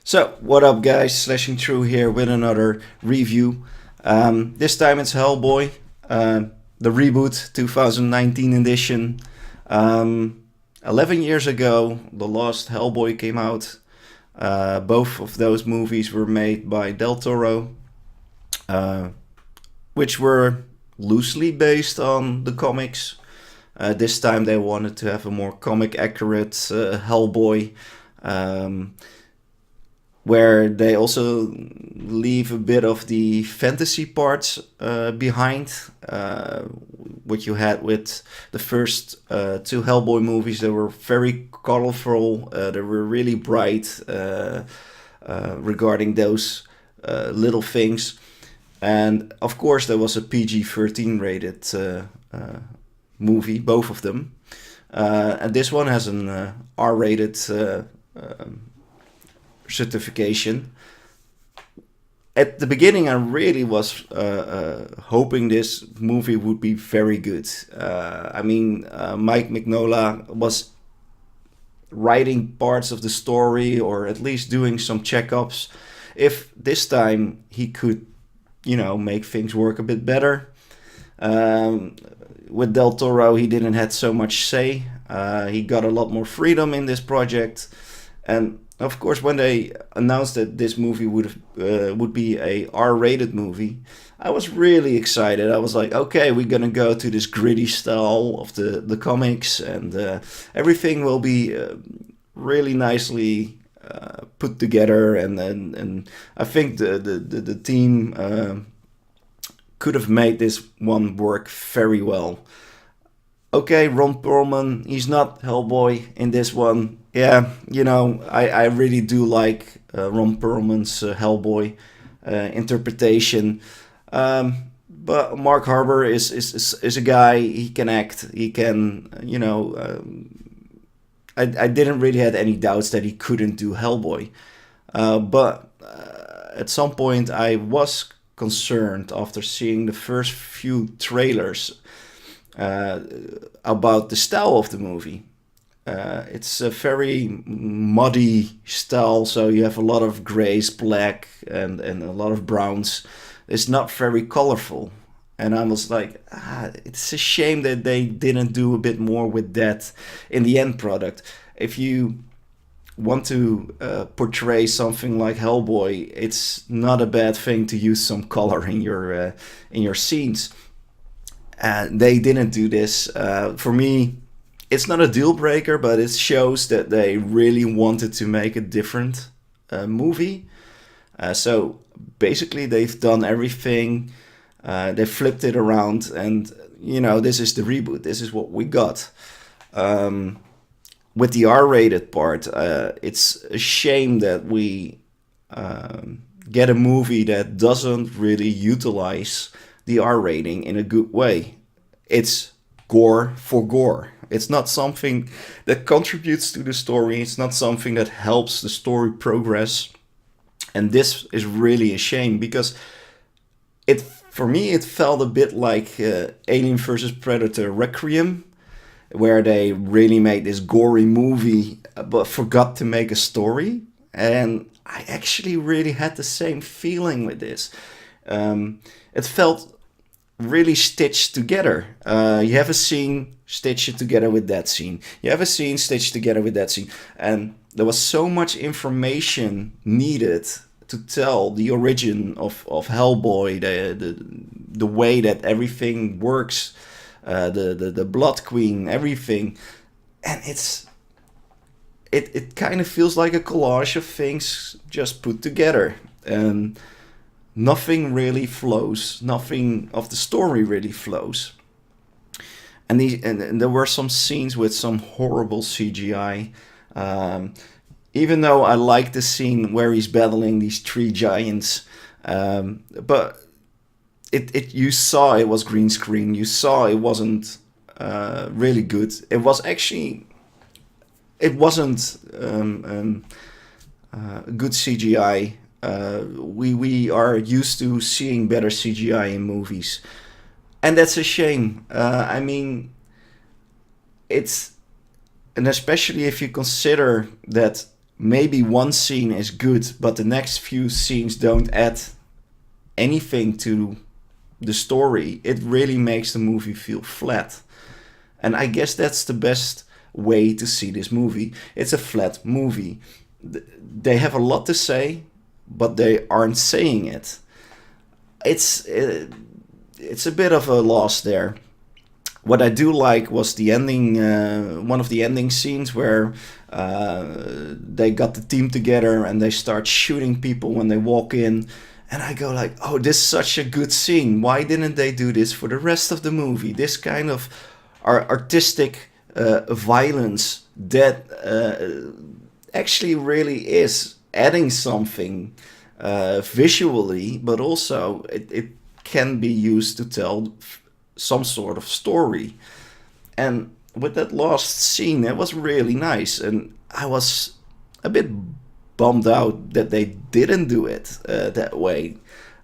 So, what up, guys? Slashing Through here with another review. This time it's Hellboy, the reboot 2019 edition. 11 years ago, the last Hellboy came out. Both of those movies were made by Del Toro, uh, which were loosely based on the comics. This time they wanted to have a more comic accurate Hellboy. Um, where they also leave a bit of the fantasy parts behind. What you had with the first two Hellboy movies, they were very colorful, they were really bright regarding those little things. And of course, there was a PG-13 rated movie, both of them. And this one has an R-rated certification. At the beginning, I really was hoping this movie would be very good. Mike Mignola was writing parts of the story, or at least doing some checkups. If this time he could, make things work a bit better. With Del Toro, he didn't have so much say. He got a lot more freedom in this project, and of course, when they announced that this movie would be a R-rated movie, I was really excited. I was like, okay, we're gonna go to this gritty style of the comics, and everything will be really nicely put together. And I think the team could have made this one work very well. Okay, Ron Perlman, he's not Hellboy in this one. Yeah, I really do like Ron Perlman's Hellboy interpretation. But Mark Harbour is a guy, he can act, he can, I didn't really have any doubts that he couldn't do Hellboy. But at some point I was concerned after seeing the first few trailers about the style of the movie. It's a very muddy style, so you have a lot of grays, black, and a lot of browns. It's not very colorful. And I was like, it's a shame that they didn't do a bit more with that in the end product. If you want to portray something like Hellboy, it's not a bad thing to use some color in your scenes. They didn't do this. For me, it's not a deal breaker, but it shows that they really wanted to make a different movie. So basically, they've done everything. They flipped it around, and this is the reboot. This is what we got. With the R-rated part, it's a shame that we get a movie that doesn't really utilize the R rating in a good way. It's gore for gore. It's not something that contributes to the story. It's not something that helps the story progress. And this is really a shame, because for me it felt a bit like Alien vs. Predator Requiem, where they really made this gory movie but forgot to make a story. And I actually really had the same feeling with this. It felt really stitched together. You have a scene, stitch it together with that scene. You have a scene, stitched together with that scene. And there was so much information needed to tell the origin of Hellboy, the way that everything works, the Blood Queen, everything. And it kind of feels like a collage of things just put together. And nothing really flows. Nothing of the story really flows. And there were some scenes with some horrible CGI. Even though I like the scene where he's battling these three giants, but you saw it was green screen. You saw it wasn't really good. It wasn't good CGI. We are used to seeing better CGI in movies, and that's a shame. And especially if you consider that maybe one scene is good, but the next few scenes don't add anything to the story, it really makes the movie feel flat. And I guess that's the best way to see this movie. It's a flat movie. They have a lot to say, but they aren't saying it. It's a bit of a loss there. What I do like was the ending, one of the ending scenes where they got the team together and they start shooting people when they walk in. And I go like, oh, this is such a good scene. Why didn't they do this for the rest of the movie? This kind of artistic violence that actually really is adding something visually, but also it can be used to tell some sort of story. And with that last scene, it was really nice, and I was a bit bummed out that they didn't do it that way.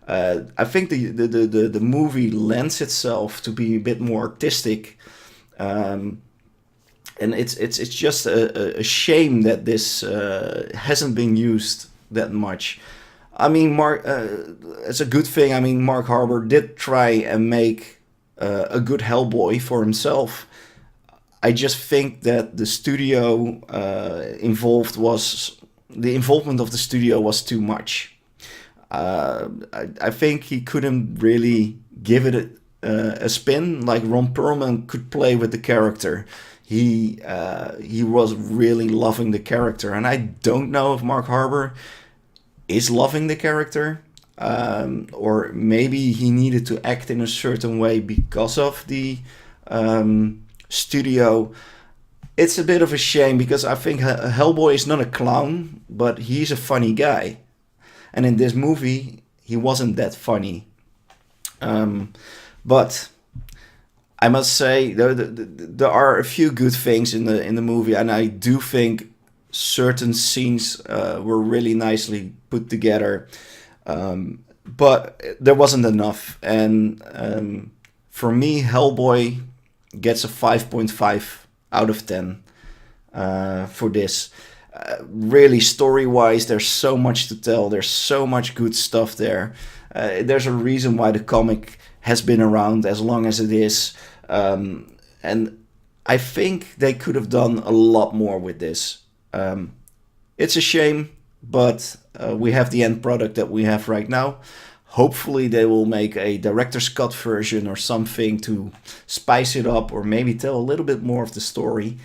I think the movie lends itself to be a bit more artistic, and it's just a shame that this hasn't been used that much. I mean, it's a good thing. I mean, Mark Harbour did try and make a good Hellboy for himself. I just think that the studio the involvement of the studio was too much. I think he couldn't really give it a spin like Ron Perlman could play with the character. He was really loving the character, and I don't know if Mark Harbour is loving the character. Or maybe he needed to act in a certain way because of the studio. It's a bit of a shame because I think Hellboy is not a clown, but he's a funny guy. And in this movie, he wasn't that funny. But I must say, there are a few good things in the movie, and I do think certain scenes were really nicely put together. But there wasn't enough, and for me, Hellboy gets a 5.5 out of 10 for this. Really, story-wise, there's so much to tell. There's so much good stuff there. There's a reason why the comic has been around as long as it is, and I think they could have done a lot more with this. It's a shame, but we have the end product that we have right now. Hopefully they will make a director's cut version or something to spice it up, or maybe tell a little bit more of the story.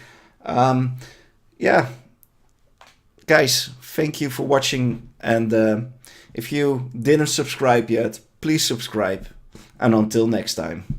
Yeah, guys, thank you for watching, and if you didn't subscribe yet, please subscribe, and until next time.